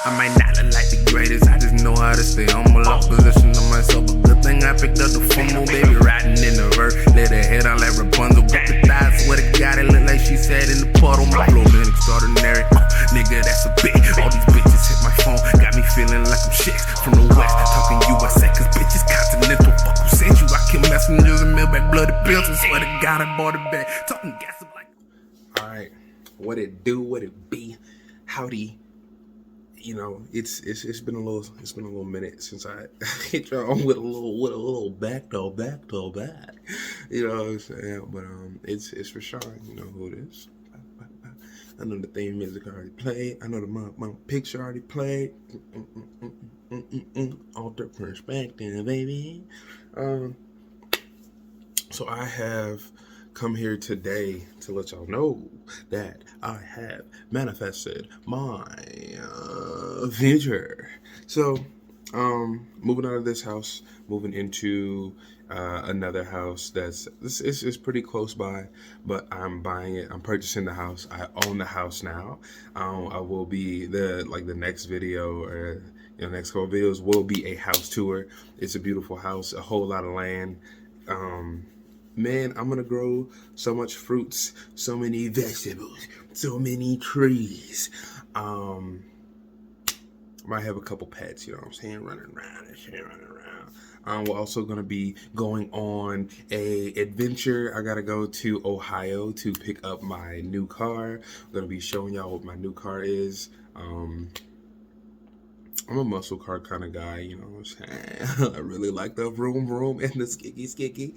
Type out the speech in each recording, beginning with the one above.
I might not look like the greatest, I just know how to stay humble. I position of myself, a good thing I picked up the fumble. Baby riding in the vert, let her head on like Rapunzel. Got the thighs, swear to God, it look like she sat in the puddle. My flow been extraordinary, nigga, that's a bit. All these bitches hit my phone, got me feeling like I'm chicks from the west, talking USA, cause bitches continental. Fuck who sent you, I kill messengers and mail back bloody pills. And swear to God, I bought it back, talking gas like. Alright, what it do, what it be, howdy. You know, it's been a little minute since I hit y'all with a little back. You know what I'm saying? But it's for sure. You know who it is. I know the theme music already played. I know the my picture already played. Alter perspective, baby. So I have come here today to let y'all know that I have manifested my future. So, moving out of this house, moving into another house that's it's pretty close by, but I'm buying it. I'm purchasing the house. I own the house now. I will be the next video or next couple videos will be a house tour. It's a beautiful house, a whole lot of land. Man, I'm gonna grow so much fruits, so many vegetables, so many trees. Might have a couple pets, you know what I'm saying, running around. We're also gonna be going on a adventure. I gotta go to Ohio to pick up my new car. I'm gonna be showing y'all what my new car is. I'm a muscle car kind of guy, you know what I'm saying? I really like the vroom and the skiki.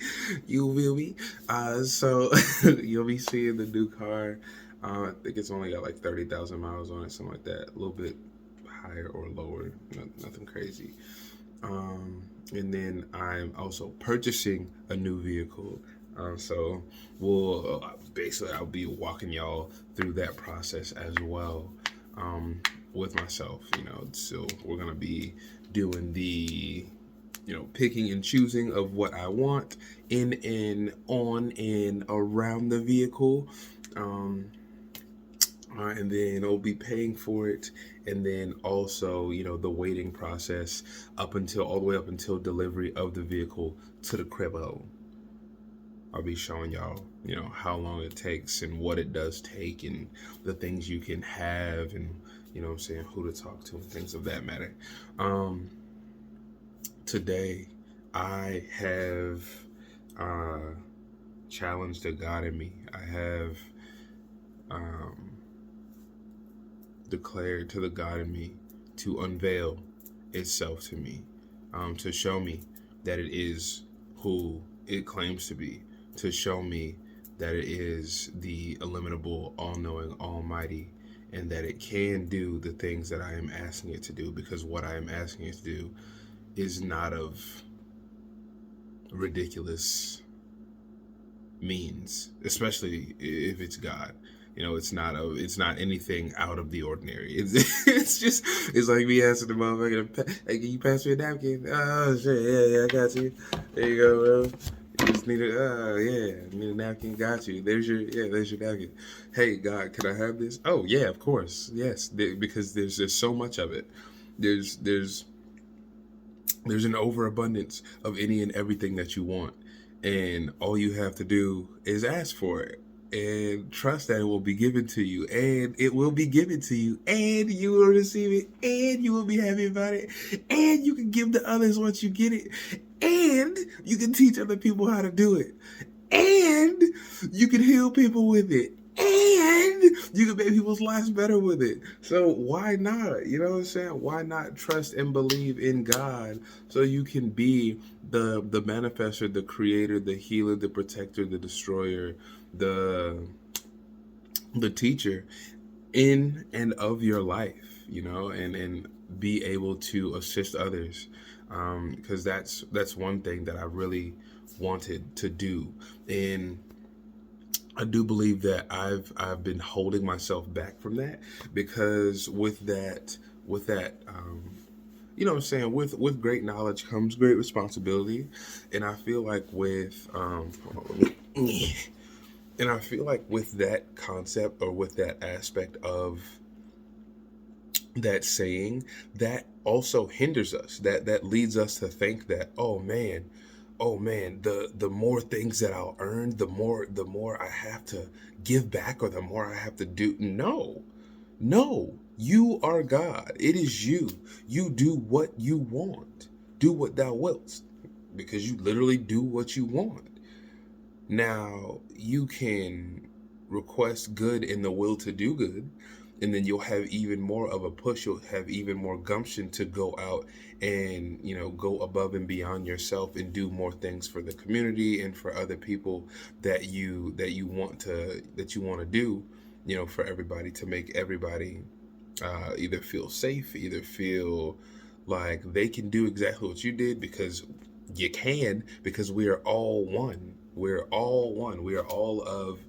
You feel me? So you'll be seeing the new car. I think it's only got like 30,000 miles on it, something like that. A little bit higher or lower, nothing crazy. And then I'm also purchasing a new vehicle. So I'll be walking y'all through that process as well. With myself, so we're gonna be doing the, picking and choosing of what I want in and on and around the vehicle, and then I'll be paying for it, and then also, the waiting process all the way up until delivery of the vehicle to the cribbo. I'll be showing y'all, how long it takes and what it does take and the things you can have and, what I'm saying, who to talk to and things of that matter. Today, I have challenged the God in me. I have declared to the God in me to unveil itself to me, to show me that it is who it claims to be, to show me that it is the illimitable, all-knowing, almighty, and that it can do the things that I am asking it to do, because what I am asking it to do is not of ridiculous means, especially if it's God. It's not anything out of the ordinary. It's like me asking the motherfucker, hey, can you pass me a napkin? Oh, shit, yeah, I got you. There you go, bro. You just need need a napkin. Got you. There's your napkin. Hey, God, can I have this? Oh, yeah, of course. Yes, because there's so much of it. There's an overabundance of any and everything that you want. And all you have to do is ask for it and trust that it will be given to you, and it will be given to you, and you will receive it, and you will be happy about it, and you can give to others once you get it, and you can teach other people how to do it, and you can heal people with it, and you can make people's lives better with it. So why not? You know what I'm saying? Why not trust and believe in God so you can be the manifester, the creator, the healer, the protector, the destroyer, the teacher in and of your life, and be able to assist others, because that's one thing that I really wanted to do. And I do believe that I've been holding myself back from that, because with that what I'm saying, with great knowledge comes great responsibility. And I feel like with And I feel like with that concept, or with that aspect of that saying, that also hinders us. That leads us to think that, oh man, the more things that I'll earn, the more I have to give back, or the more I have to do. No, you are God. It is you. You do what you want. Do what thou wilt, because you literally do what you want. Now, you can request good in the will to do good, and then you'll have even more of a push. You'll have even more gumption to go out and, go above and beyond yourself and do more things for the community and for other people that you want to do, for everybody, to make everybody either feel safe, either feel like they can do exactly what you did, because you can, because we are all one. We're all one. We are all of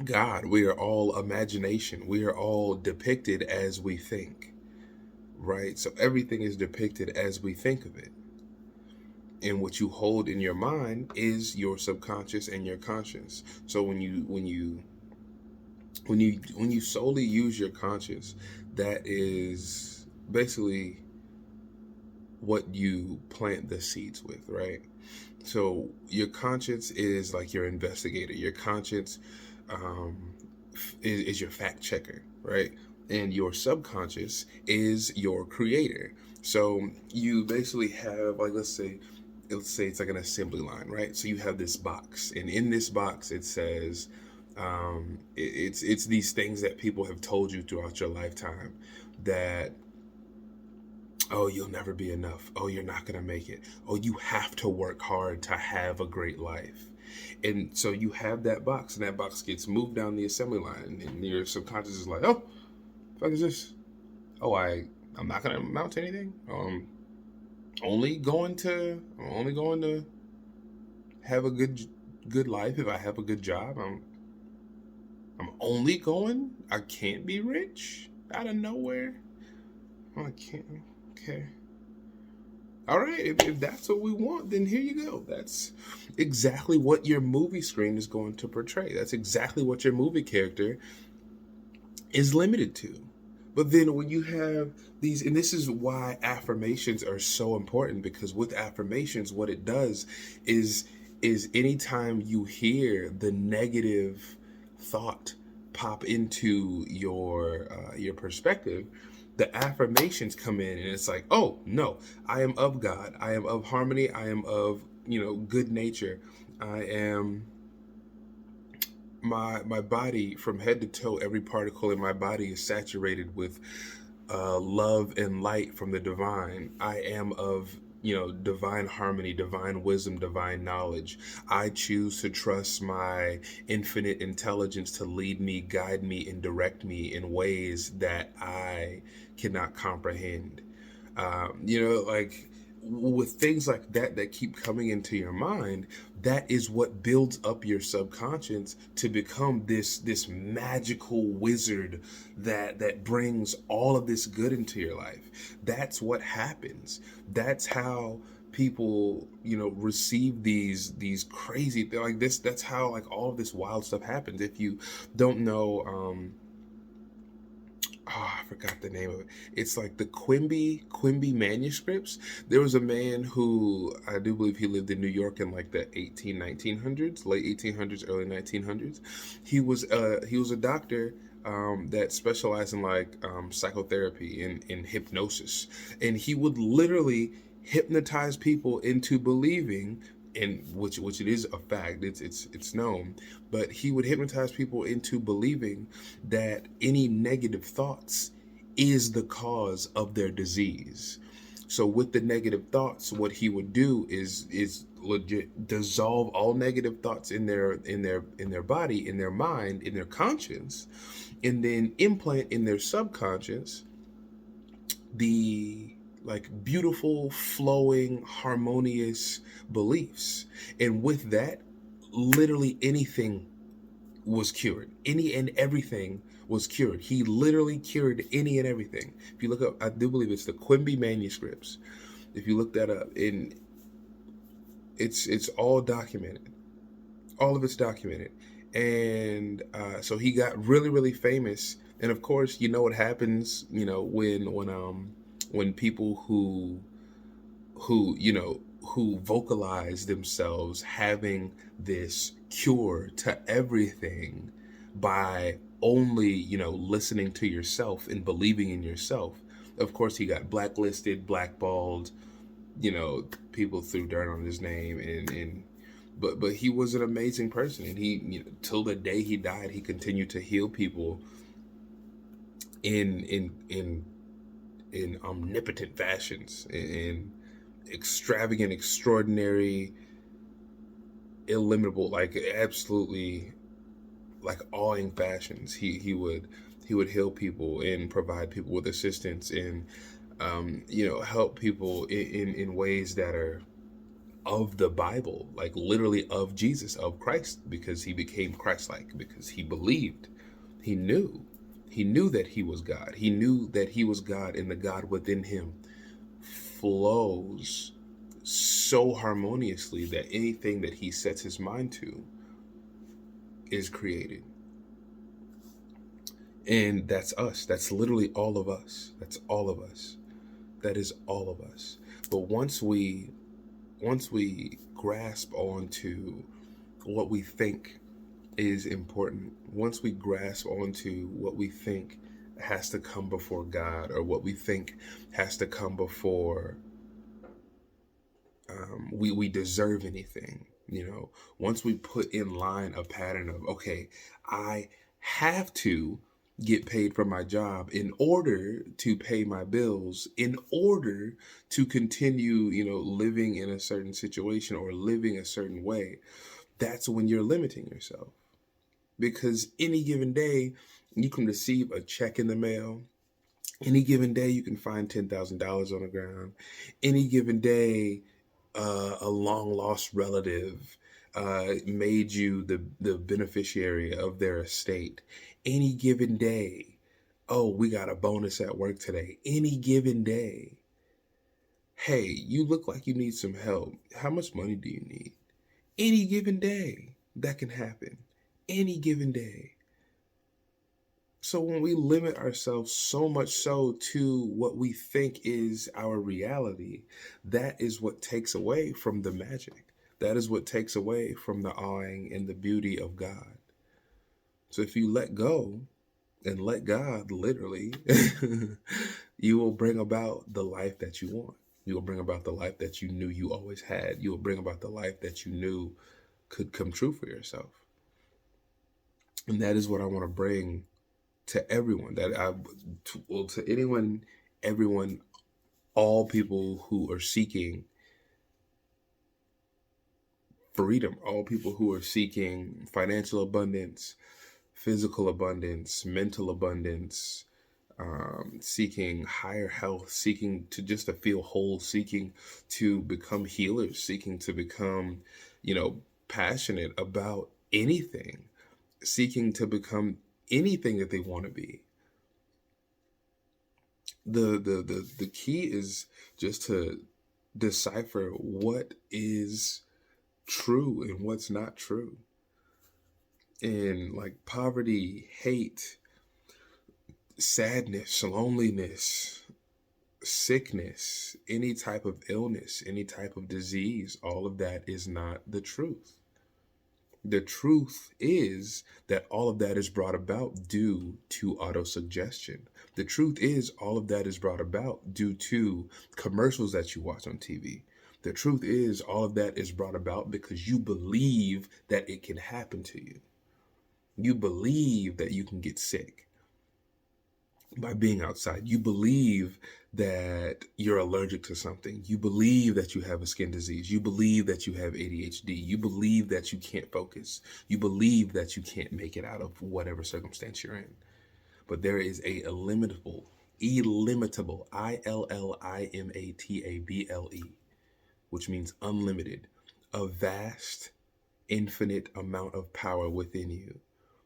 God. We are all imagination. We are all depicted as we think, right? So everything is depicted as we think of it. And what you hold in your mind is your subconscious and your conscious. So when you solely use your conscious, that is basically what you plant the seeds with, right? So your conscience is like your investigator. Your conscience is your fact checker, right? And your subconscious is your creator. So you basically have, like, let's say it's like an assembly line, right? So you have this box, and in this box it says, it's these things that people have told you throughout your lifetime, that, oh, you'll never be enough. Oh, you're not going to make it. Oh, you have to work hard to have a great life. And so you have that box, and that box gets moved down the assembly line, and your subconscious is like, oh, the fuck is this? Oh, I'm not going to amount to anything. I'm only going to have a good life if I have a good job. I can't be rich out of nowhere. I can't. Okay. All right. If that's what we want, then here you go. That's exactly what your movie screen is going to portray. That's exactly what your movie character is limited to. But then when you have these, and this is why affirmations are so important, because with affirmations, what it does is anytime you hear the negative thought pop into your perspective, the affirmations come in, and it's like, oh no, I am of God. I am of harmony. I am of, good nature. I am, my body from head to toe, every particle in my body is saturated with love and light from the divine. I am of, divine harmony, divine wisdom, divine knowledge. I choose to trust my infinite intelligence to lead me, guide me, and direct me in ways that I cannot comprehend. Like, with things like that keep coming into your mind, that is what builds up your subconscious to become this magical wizard that brings all of this good into your life. That's what happens. That's how people, receive these crazy things like this. That's how, like, all of this wild stuff happens. If you don't know, I forgot the name of it. It's like the Quimby manuscripts. There was a man who, I do believe he lived in New York in like the 1900s, late 1800s, early 1900s. He was a doctor that specialized in like psychotherapy and in hypnosis, and he would literally hypnotize people into believing, and which it is a fact, it's known, but he would hypnotize people into believing that any negative thoughts is the cause of their disease. So with the negative thoughts, what he would do is legit dissolve all negative thoughts in their body, in their mind, in their conscience, and then implant in their subconscious the like beautiful, flowing, harmonious beliefs. And with that, literally anything was cured. Any and everything was cured. He literally cured any and everything. If you look up, I do believe it's the Quimby manuscripts. If you look that up, and it's all documented. All of it's documented. And so he got really, really famous. And of course, you know what happens, when people who vocalize themselves having this cure to everything by only, listening to yourself and believing in yourself. Of course, he got blacklisted, blackballed, people threw dirt on his name, and but he was an amazing person, and he, till the day he died, he continued to heal people in omnipotent fashions, in extravagant, extraordinary, illimitable, like absolutely, like awing fashions. He would heal people and provide people with assistance, and help people in ways that are of the Bible, like literally of Jesus, of Christ, because he became Christ-like, because he believed, he knew, that he was God. He knew that he was God, and the God within him flows so harmoniously that anything that he sets his mind to is created. And that's us. That's literally all of us. That's all of us. That is all of us. But once we grasp onto what we think is important, once we grasp onto what we think has to come before God, or what we think has to come before we deserve anything, once we put in line a pattern of, okay, I have to get paid for my job in order to pay my bills, in order to continue, living in a certain situation or living a certain way, that's when you're limiting yourself. Because any given day, you can receive a check in the mail. Any given day, you can find $10,000 on the ground. Any given day, a long lost relative made you the beneficiary of their estate. Any given day, oh, we got a bonus at work today. Any given day, hey, you look like you need some help. How much money do you need? Any given day, that can happen. Any given day. So when we limit ourselves so much so to what we think is our reality, that is what takes away from the magic. That is what takes away from the awing and the beauty of God. So if you let go and let God, literally, you will bring about the life that you want. You will bring about the life that you knew you always had. You will bring about the life that you knew could come true for yourself. And that is what I want to bring to everyone, to anyone, everyone, all people who are seeking freedom, all people who are seeking financial abundance, physical abundance, mental abundance, seeking higher health, seeking to feel whole, seeking to become healers, seeking to become, passionate about anything, seeking to become anything that they want to be. The key is just to decipher what is true and what's not true. And like poverty, hate, sadness, loneliness, sickness, any type of illness, any type of disease, all of that is not the truth. The truth is that all of that is brought about due to autosuggestion. The truth is all of that is brought about due to commercials that you watch on TV. The truth is all of that is brought about because you believe that it can happen to you. You believe that you can get sick by being outside. You believe that you're allergic to something. You believe that you have a skin disease. You believe that you have ADHD. You believe that you can't focus. You believe that you can't make it out of whatever circumstance you're in. But there is a illimitable, illimitable, ILLIMATABLE, which means unlimited, a vast, infinite amount of power within you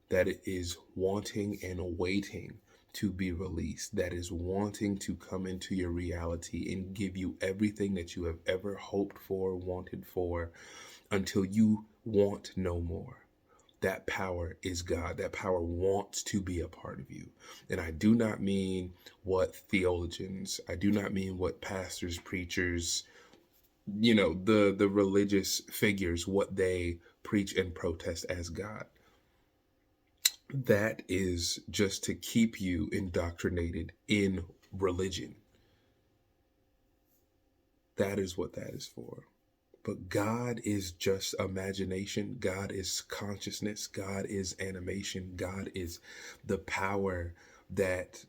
that is wanting and waiting to be released, that is wanting to come into your reality and give you everything that you have ever hoped for, wanted for, until you want no more. That power is God. That power wants to be a part of you. And I do not mean what theologians, I do not mean what pastors, preachers, the religious figures, what they preach and protest as God. That is just to keep you indoctrinated in religion. That is what that is for. But God is just imagination. God is consciousness. God is animation. God is the power that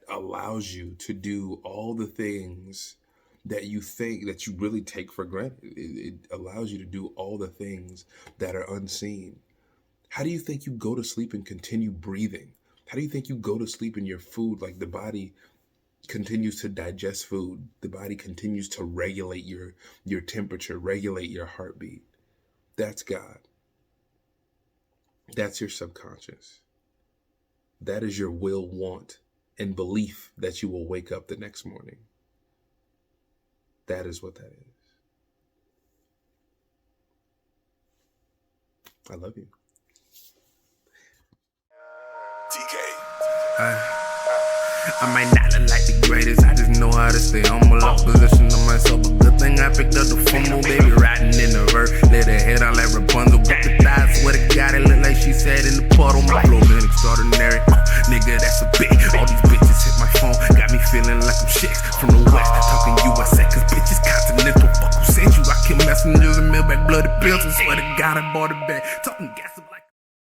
allows you to do all the things that you think that you really take for granted. It allows you to do all the things that are unseen. How do you think you go to sleep and continue breathing? How do you think you go to sleep and your food, like the body continues to digest food, the body continues to regulate your temperature, regulate your heartbeat? That's God. That's your subconscious. That is your will, want, and belief that you will wake up the next morning. That is what that is. I love you. I might not look like the greatest, I just know how to stay humble. Lost position of myself, a good thing I picked up the fumble. Baby riding in the vert, let her head out like Rapunzel. Got the thighs, swear to God, it look like she said in the puddle. My flow been extraordinary, nigga, that's a bit. All these bitches hit my phone, got me feeling like I'm chicks from the west, talking USA, cause bitches continental. Fuck who sent you, I kill messengers and mail back bloody pencils. Swear to God, I bought it back.